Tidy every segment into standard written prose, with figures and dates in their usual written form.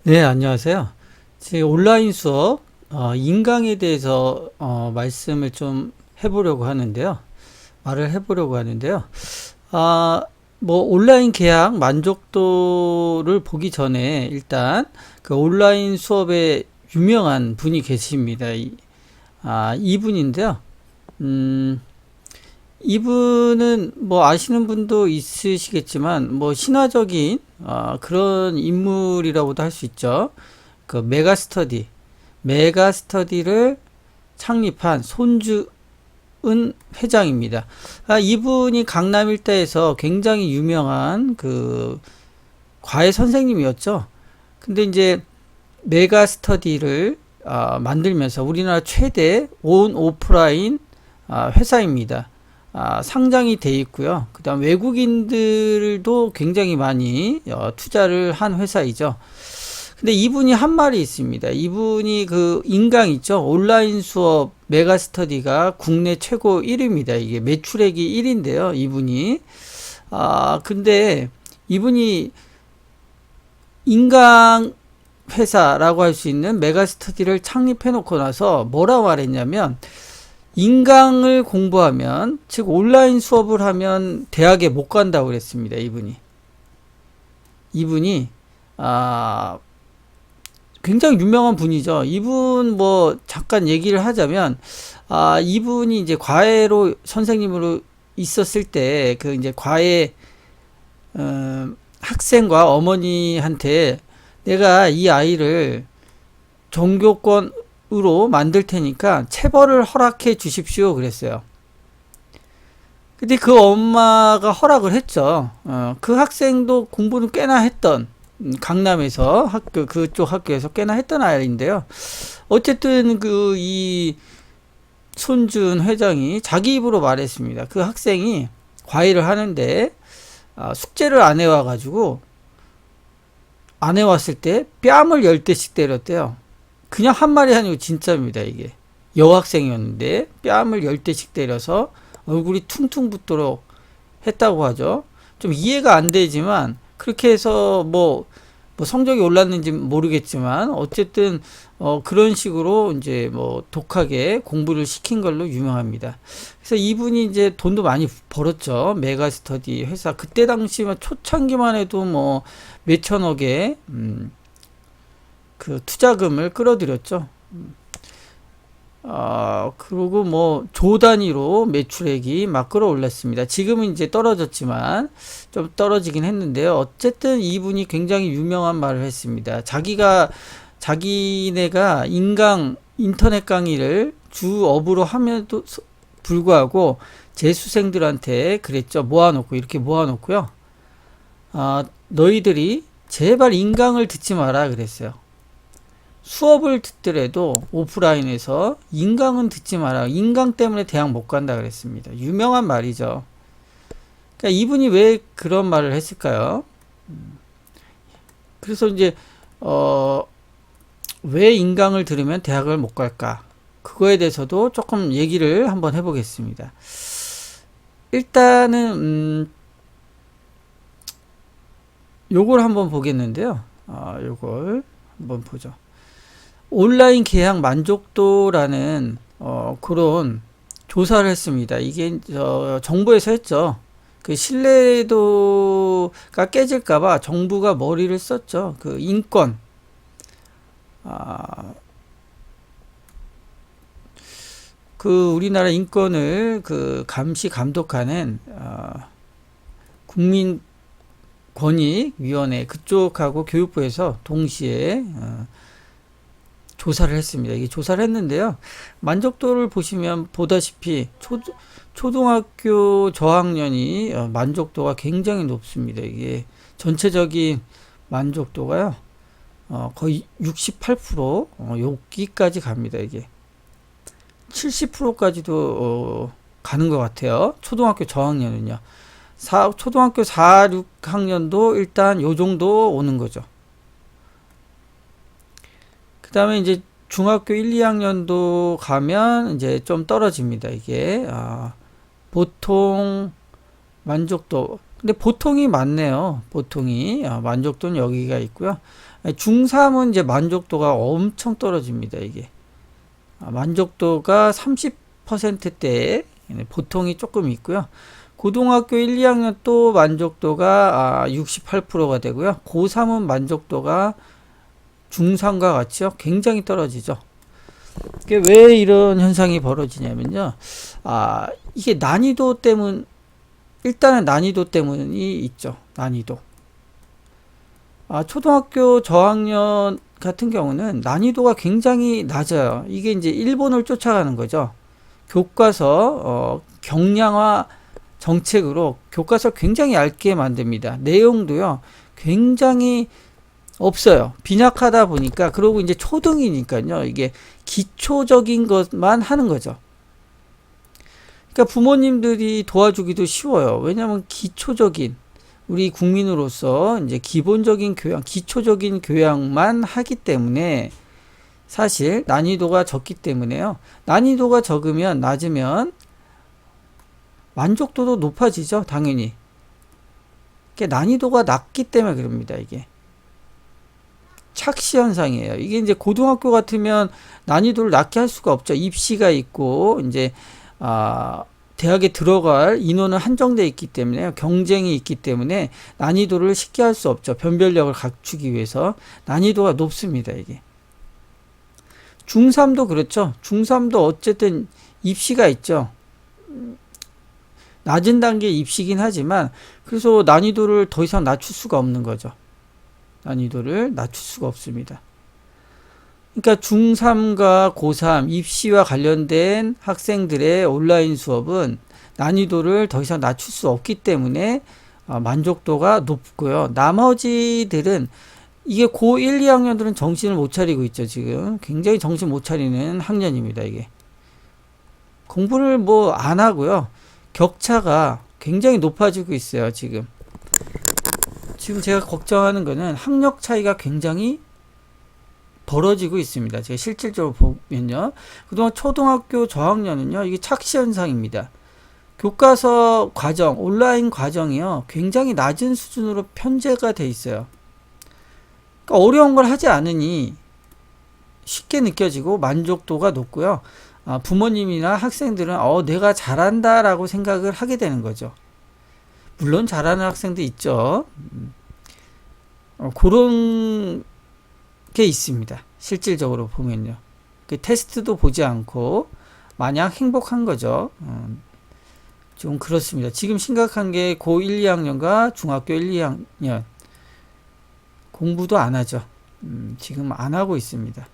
네, 안녕하세요. 제 온라인 수업, 인강에 대해서, 말씀을 좀 해보려고 하는데요. 말을 해보려고 하는데요. 아, 뭐, 온라인 계약 만족도를 보기 전에 일단 그 온라인 수업에 유명한 분이 계십니다. 이분인데요. 음, 이분은 뭐 아시는 분도 있으시겠지만, 뭐, 신화적인, 그런 인물이라고도 할 수 있죠. 그 메가스터디를 창립한 손주은 회장입니다. 이분이 강남 일대에서 굉장히 유명한 그 과외 선생님이었죠. 근데 이제 메가스터디를 만들면서 우리나라 최대 온 오프라인 회사입니다. 상장이 돼 있고요. 그다음 외국인들도 굉장히 많이 투자를 한 회사이죠. 근데 이분이 한 말이 있습니다. 이분이 그 인강 있죠? 온라인 수업 메가스터디가 국내 최고 1위입니다. 이게 매출액이 1위인데요. 이분이. 근데 이분이 인강 회사라고 할 수 있는 메가스터디를 창립해 놓고 나서 뭐라고 말했냐면, 인강을 공부하면, 즉 온라인 수업을 하면 대학에 못 간다고 그랬습니다. 이분이 아, 굉장히 유명한 분이죠. 이분 뭐 잠깐 얘기를 하자면, 이분이 이제 과외로 선생님으로 있었을 때 그 이제 과외 학생과 어머니한테 내가 이 아이를 종교권으로 만들 테니까 체벌을 허락해 주십시오 그랬어요. 근데 그 엄마가 허락을 했죠. 그 학생도 공부는 꽤나 했던, 강남에서 그쪽 학교에서 꽤나 했던 아이인데요. 어쨌든 이 손준 회장이 자기 입으로 말했습니다. 그 학생이 과외를 하는데 숙제를 안 해와가지고, 안 해왔을 때 뺨을 10대씩 때렸대요. 그냥 한 말이 아니고 진짜입니다, 이게. 여학생이었는데 뺨을 10대씩 때려서 얼굴이 퉁퉁 붓도록 했다고 하죠. 좀 이해가 안 되지만, 그렇게 해서 뭐 성적이 올랐는지 모르겠지만, 어쨌든, 그런 식으로 이제 뭐 독하게 공부를 시킨 걸로 유명합니다. 그래서 이분이 이제 돈도 많이 벌었죠. 메가스터디 회사. 그때 당시만 초창기만 해도 뭐 몇천억의, 그 투자금을 끌어들였죠. 그리고 뭐 조 단위로 매출액이 막 끌어올랐습니다. 지금은 이제 떨어졌지만 좀 떨어지긴 했는데요. 어쨌든 이분이 굉장히 유명한 말을 했습니다. 자기네가 인터넷 강의를 주업으로 함에도 불구하고 재수생들한테 그랬죠. 모아놓고 이렇게 모아놓고요. 너희들이 제발 인강을 듣지 마라 그랬어요. 수업을 듣더라도 오프라인에서 인강은 듣지 마라. 인강 때문에 대학 못 간다 그랬습니다. 유명한 말이죠. 그러니까 이분이 왜 그런 말을 했을까요? 그래서 이제 왜 인강을 들으면 대학을 못 갈까? 그거에 대해서도 조금 얘기를 한번 해보겠습니다. 일단은 요걸 한번 보겠는데요. 요걸 한번 보죠. 온라인 계약 만족도라는 그런 조사를 했습니다. 이게 정부에서 했죠. 그 신뢰도가 깨질까봐 정부가 머리를 썼죠. 그 인권, 아, 그 우리나라 인권을 그 감시 감독하는 국민권익위원회 그쪽하고 교육부에서 동시에 조사를 했습니다. 이게 조사를 했는데요. 만족도를 보시면 보다시피 초등학교 저학년이 만족도가 굉장히 높습니다. 이게 전체적인 만족도가요. 거의 68% 여기까지 갑니다. 이게 70%까지도 가는 것 같아요. 초등학교 저학년은요. 초등학교 4, 6학년도 일단 요 정도 오는 거죠. 그 다음에 이제 중학교 1, 2학년도 가면 이제 좀 떨어집니다. 이게 보통 만족도 근데 보통이 많네요. 보통이. 만족도는 여기가 있고요. 중3은 이제 만족도가 엄청 떨어집니다. 이게. 만족도가 30%대에 보통이 조금 있고요. 고등학교 1, 2학년 또 만족도가 68%가 되고요. 고3은 만족도가 중3과 같이요. 굉장히 떨어지죠. 왜 이런 현상이 벌어지냐면요. 이게 난이도 때문, 일단은 난이도 때문이 있죠. 난이도. 초등학교 저학년 같은 경우는 난이도가 굉장히 낮아요. 이게 이제 일본을 쫓아가는 거죠. 교과서, 경량화 정책으로 교과서 굉장히 얇게 만듭니다. 내용도요, 굉장히 없어요. 빈약하다 보니까, 그러고 이제 초등이니까요, 이게 기초적인 것만 하는 거죠. 그러니까 부모님들이 도와주기도 쉬워요. 왜냐하면 기초적인, 우리 국민으로서 이제 기본적인 교양, 기초적인 교양만 하기 때문에 사실 난이도가 적기 때문에요. 난이도가 적으면, 낮으면 만족도도 높아지죠, 당연히. 난이도가 낮기 때문에 그럽니다, 이게. 착시 현상이에요. 이게 이제 고등학교 같으면 난이도를 낮게 할 수가 없죠. 입시가 있고, 이제, 대학에 들어갈 인원은 한정되어 있기 때문에, 경쟁이 있기 때문에 난이도를 쉽게 할 수 없죠. 변별력을 갖추기 위해서. 난이도가 높습니다, 이게. 중3도 그렇죠. 중3도 어쨌든 입시가 있죠. 낮은 단계 입시긴 하지만, 그래서 난이도를 더 이상 낮출 수가 없는 거죠. 난이도를 낮출 수가 없습니다. 그러니까 중3과 고3 입시와 관련된 학생들의 온라인 수업은 난이도를 더 이상 낮출 수 없기 때문에 만족도가 높고요. 나머지들은 이게 고1, 2학년들은 정신을 못 차리고 있죠. 지금 굉장히 정신 못 차리는 학년입니다. 이게 공부를 뭐 안 하고요. 격차가 굉장히 높아지고 있어요. 지금 제가 걱정하는 거는 학력 차이가 굉장히 벌어지고 있습니다. 제가 실질적으로 보면요. 그동안 초등학교 저학년은요, 이게 착시 현상입니다. 교과서 과정, 온라인 과정이요, 굉장히 낮은 수준으로 편제가 돼 있어요. 그러니까 어려운 걸 하지 않으니 쉽게 느껴지고 만족도가 높고요. 부모님이나 학생들은 내가 잘한다라고 생각을 하게 되는 거죠. 물론 잘하는 학생도 있죠. 그런 게 있습니다. 실질적으로 보면요. 테스트도 보지 않고 마냥 행복한 거죠. 좀 그렇습니다. 지금 심각한 게 고1, 2학년과 중학교 1, 2학년 공부도 안 하죠. 지금 안 하고 있습니다.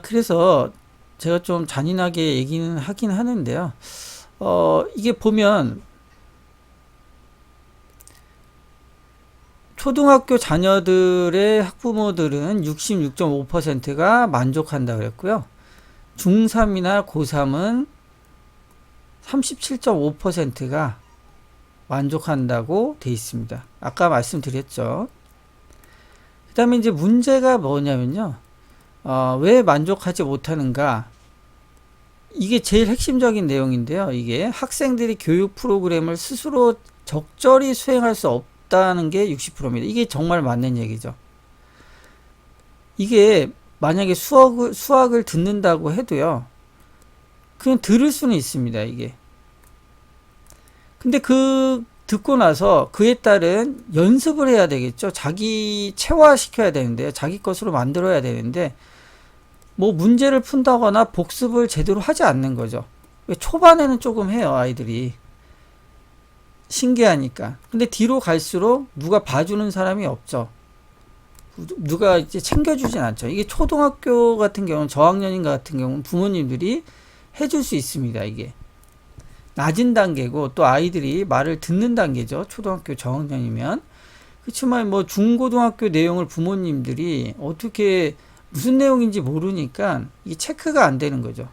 그래서 제가 좀 잔인하게 얘기는 하긴 하는데요. 이게 보면 초등학교 자녀들의 학부모들은 66.5%가 만족한다 그랬고요. 중3이나 고3은 37.5%가 만족한다고 돼 있습니다. 아까 말씀드렸죠. 그 다음에 이제 문제가 뭐냐면요. 왜 만족하지 못하는가? 이게 제일 핵심적인 내용인데요. 이게 학생들이 교육 프로그램을 스스로 적절히 수행할 수 없다는 게 60%입니다. 이게 정말 맞는 얘기죠. 이게 만약에 수학을 듣는다고 해도요. 그냥 들을 수는 있습니다. 이게. 근데 듣고 나서 그에 따른 연습을 해야 되겠죠. 자기 체화시켜야 되는데요. 자기 것으로 만들어야 되는데 뭐 문제를 푼다거나 복습을 제대로 하지 않는 거죠. 초반에는 조금 해요, 아이들이. 신기하니까. 근데 뒤로 갈수록 누가 봐주는 사람이 없죠. 누가 이제 챙겨주진 않죠. 이게 초등학교 같은 경우는, 저학년인 같은 경우는 부모님들이 해줄 수 있습니다, 이게. 낮은 단계고, 또 아이들이 말을 듣는 단계죠. 초등학교 저학년이면. 그렇지만 뭐 중고등학교 내용을 부모님들이 어떻게 무슨 내용인지 모르니까 이게 체크가 안 되는 거죠.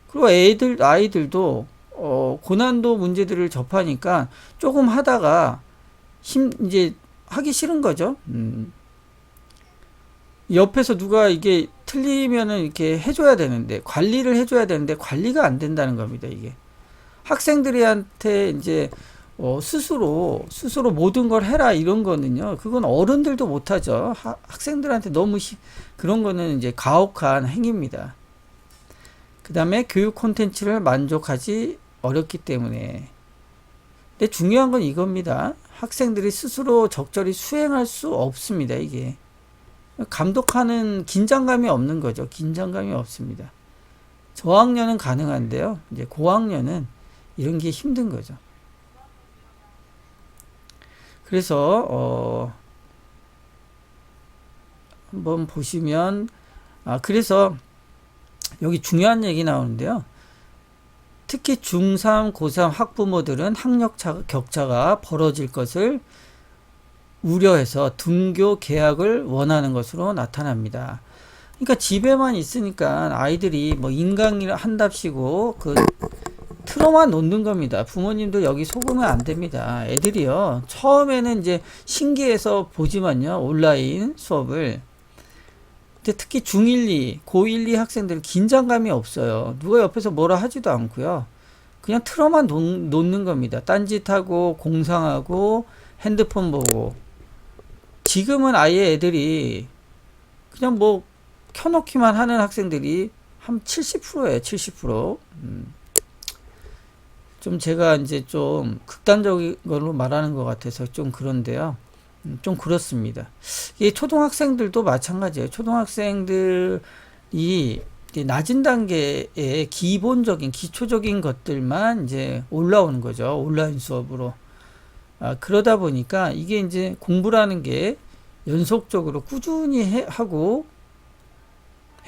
그리고 아이들도 고난도 문제들을 접하니까 조금 하다가 이제 하기 싫은 거죠. 옆에서 누가 이게 틀리면은 이렇게 해줘야 되는데, 관리를 해줘야 되는데 관리가 안 된다는 겁니다. 이게 학생들한테 이제 스스로 모든 걸 해라 이런 거는요. 그건 어른들도 못하죠. 학생들한테 너무 그런 거는 이제 가혹한 행위입니다. 그 다음에 교육 콘텐츠를 만족하지 어렵기 때문에. 근데 중요한 건 이겁니다. 학생들이 스스로 적절히 수행할 수 없습니다. 이게 감독하는 긴장감이 없는 거죠. 긴장감이 없습니다. 저학년은 가능한데요. 이제 고학년은 이런 게 힘든 거죠. 그래서 한번 보시면 그래서 여기 중요한 얘기 나오는데요. 특히 중3, 고3 학부모들은 학력 격차가 벌어질 것을 우려해서 등교 개학을 원하는 것으로 나타납니다. 그러니까 집에만 있으니까 아이들이 뭐 인강일 한답시고 그 틀어만 놓는 겁니다. 부모님도 여기 속으면 안 됩니다. 애들이요. 처음에는 이제 신기해서 보지만요. 온라인 수업을. 근데 특히 중1, 2, 고1, 2 학생들은 긴장감이 없어요. 누가 옆에서 뭐라 하지도 않고요. 그냥 틀어만 놓는 겁니다. 딴짓하고 공상하고 핸드폰 보고. 지금은 아예 애들이 그냥 뭐 켜놓기만 하는 학생들이 한 70%예요. 70%. 좀 제가 이제 좀 극단적인 걸로 말하는 것 같아서 좀 그런데요. 좀 그렇습니다. 이 초등학생들도 마찬가지예요. 초등학생들이 낮은 단계의 기본적인 기초적인 것들만 이제 올라오는 거죠. 온라인 수업으로. 그러다 보니까 이게 이제 공부라는 게 연속적으로 꾸준히 하고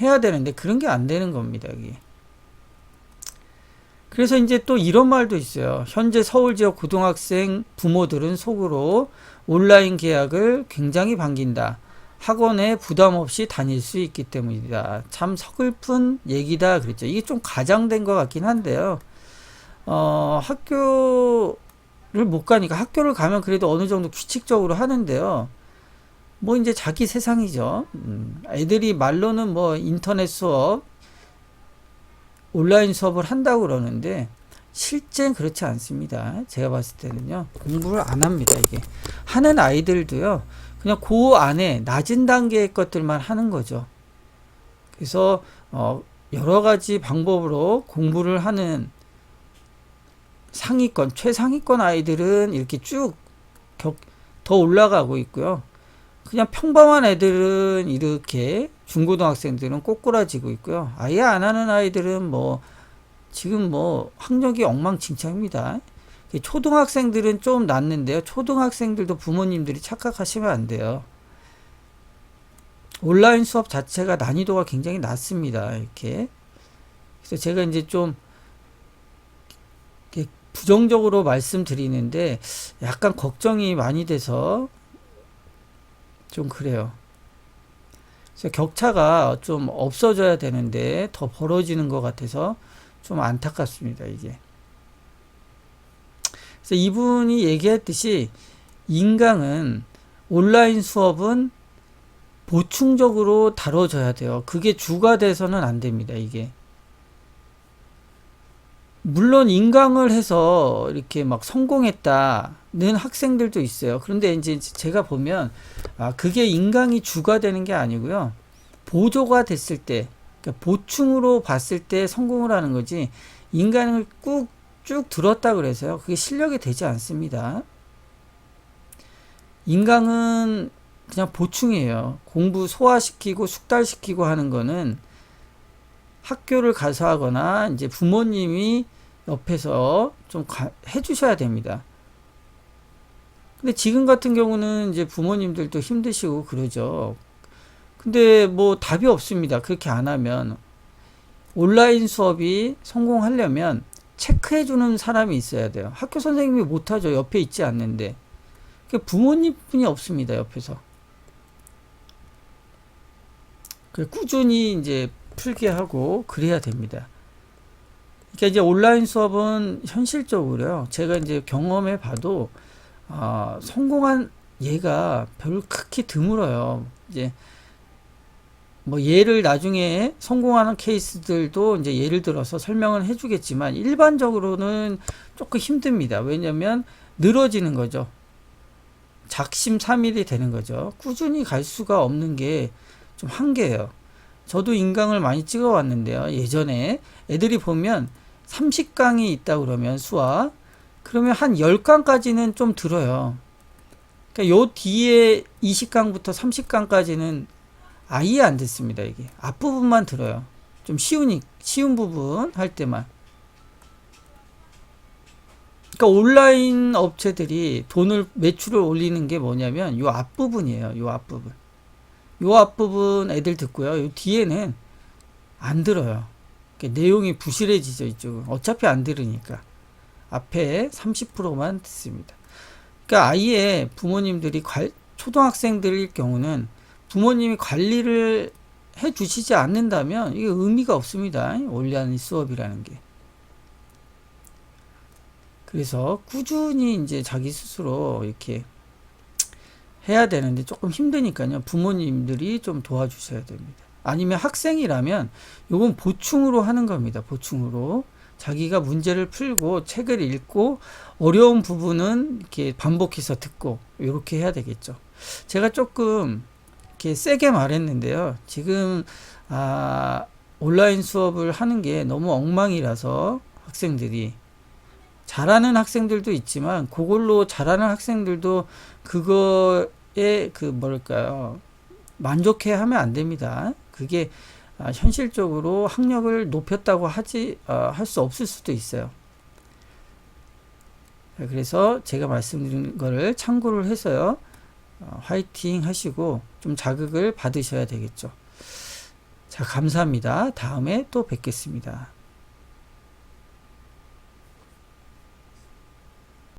해야 되는데 그런 게 안 되는 겁니다. 이게. 그래서 이제 또 이런 말도 있어요. 현재 서울 지역 고등학생 부모들은 속으로 온라인 개학을 굉장히 반긴다. 학원에 부담 없이 다닐 수 있기 때문이다. 참 서글픈 얘기다 그랬죠. 이게 좀 과장된 것 같긴 한데요. 학교를 못 가니까 학교를 가면 그래도 어느 정도 규칙적으로 하는데요. 뭐 이제 자기 세상이죠. 애들이 말로는 뭐 인터넷 수업, 온라인 수업을 한다고 그러는데 실제는 그렇지 않습니다. 제가 봤을 때는요. 공부를 안 합니다. 이게 하는 아이들도요. 그냥 그 안에 낮은 단계의 것들만 하는 거죠. 그래서 여러 가지 방법으로 공부를 하는 상위권, 최상위권 아이들은 이렇게 쭉 더 올라가고 있고요. 그냥 평범한 애들은 이렇게 중고등학생들은 꼬꾸라지고 있고요. 아예 안 하는 아이들은 뭐 지금 뭐 학력이 엉망진창입니다. 초등학생들은 좀 낫는데요. 초등학생들도 부모님들이 착각하시면 안 돼요. 온라인 수업 자체가 난이도가 굉장히 낮습니다. 이렇게. 그래서 제가 이제 좀 부정적으로 말씀드리는데 약간 걱정이 많이 돼서 좀 그래요. 그래서 격차가 좀 없어져야 되는데 더 벌어지는 것 같아서 좀 안타깝습니다. 이게. 그래서 이분이 얘기했듯이 인강은 온라인 수업은 보충적으로 다뤄져야 돼요. 그게 주가 돼서는 안 됩니다. 이게. 물론 인강을 해서 이렇게 막 성공했다는 학생들도 있어요. 그런데 이제 제가 보면 그게 인강이 주가 되는 게 아니고요. 보조가 됐을 때, 그러니까 보충으로 봤을 때 성공을 하는 거지 인강을 쭉 들었다 그래서요. 그게 실력이 되지 않습니다. 인강은 그냥 보충이에요. 공부 소화시키고 숙달시키고 하는 거는 학교를 가서 하거나 이제 부모님이 옆에서 좀 해주셔야 됩니다. 근데 지금 같은 경우는 이제 부모님들도 힘드시고 그러죠. 근데 뭐 답이 없습니다. 그렇게 안 하면. 온라인 수업이 성공하려면 체크해주는 사람이 있어야 돼요. 학교 선생님이 못하죠. 옆에 있지 않는데. 부모님뿐이 없습니다. 옆에서. 꾸준히 이제 풀게 하고 그래야 됩니다. 그러니까 이제 온라인 수업은 현실적으로요. 제가 이제 경험해 봐도 성공한 예가 별로 크게 드물어요. 이제 뭐 예를 나중에 성공하는 케이스들도 이제 예를 들어서 설명을 해주겠지만 일반적으로는 조금 힘듭니다. 왜냐면 늘어지는 거죠. 작심삼일이 되는 거죠. 꾸준히 갈 수가 없는 게 좀 한계예요. 저도 인강을 많이 찍어 왔는데요. 예전에 애들이 보면 30강이 있다 그러면 수학, 그러면 한 10강까지는 좀 들어요. 그러니까 요 뒤에 20강부터 30강까지는 아예 안 듣습니다. 이게 앞부분만 들어요. 좀 쉬운 부분 할 때만. 그러니까 온라인 업체들이 매출을 올리는 게 뭐냐면 요 앞부분이에요. 요 앞부분. 요 앞부분 애들 듣고요. 요 뒤에는 안 들어요. 그러니까 내용이 부실해지죠. 이쪽은. 어차피 안 들으니까. 앞에 30%만 듣습니다. 그러니까 아예 부모님들이 초등학생들일 경우는 부모님이 관리를 해 주시지 않는다면 이게 의미가 없습니다. 온라인 수업이라는 게. 그래서 꾸준히 이제 자기 스스로 이렇게 해야 되는데 조금 힘드니까요. 부모님들이 좀 도와주셔야 됩니다. 아니면 학생이라면 요건 보충으로 하는 겁니다. 보충으로. 자기가 문제를 풀고 책을 읽고 어려운 부분은 이렇게 반복해서 듣고 이렇게 해야 되겠죠. 제가 조금 이렇게 세게 말했는데요. 지금 온라인 수업을 하는 게 너무 엉망이라서 학생들이 잘하는 학생들도 있지만 그걸로 잘하는 학생들도 그거에 뭐랄까요, 만족해 하면 안 됩니다. 그게 현실적으로 학력을 높였다고 할 수 없을 수도 있어요. 그래서 제가 말씀드린 거를 참고를 해서요. 화이팅 하시고 좀 자극을 받으셔야 되겠죠. 자, 감사합니다. 다음에 또 뵙겠습니다.